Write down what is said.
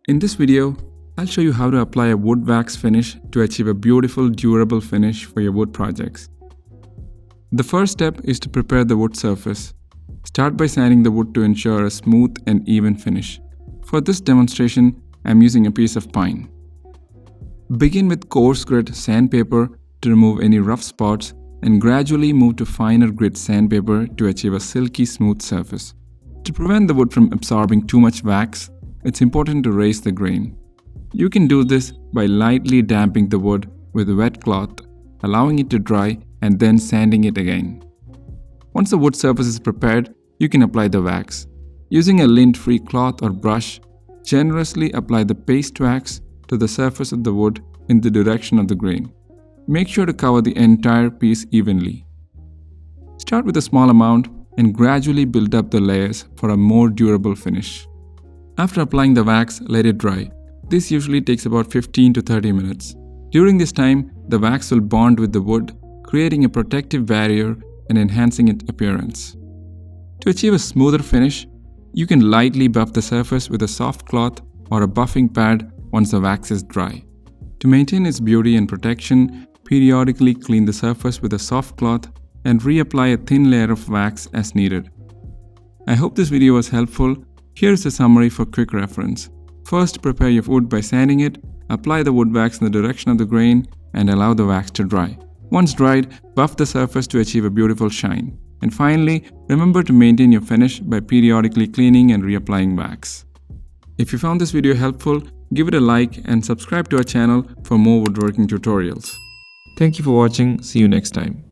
In this video, I'll show you how to apply a wood wax finish to achieve a beautiful, durable finish for your wood projects. The first step is to prepare the wood surface. Start by sanding the wood to ensure a smooth and even finish. For this demonstration, I'm using a piece of pine. Begin with coarse grit sandpaper to remove any rough spots and gradually move to finer grit sandpaper to achieve a silky smooth surface. To prevent the wood from absorbing too much wax, it's important to raise the grain. You can do this by lightly damping the wood with a wet cloth, allowing it to dry and then sanding it again. Once the wood surface is prepared, you can apply the wax. Using a lint-free cloth or brush, generously apply the paste wax to the surface of the wood in the direction of the grain. Make sure to cover the entire piece evenly. Start with a small amount and gradually build up the layers for a more durable finish. After applying the wax, let it dry. This usually takes about 15 to 30 minutes. During this time, the wax will bond with the wood, creating a protective barrier and enhancing its appearance. To achieve a smoother finish, you can lightly buff the surface with a soft cloth or a buffing pad once the wax is dry. To maintain its beauty and protection, periodically clean the surface with a soft cloth and reapply a thin layer of wax as needed. I hope this video was helpful. Here's a summary for quick reference. First, prepare your wood by sanding it, apply the wood wax in the direction of the grain, and allow the wax to dry. Once dried, buff the surface to achieve a beautiful shine. And finally, remember to maintain your finish by periodically cleaning and reapplying wax. If you found this video helpful, give it a like and subscribe to our channel for more woodworking tutorials. Thank you for watching. See you next time.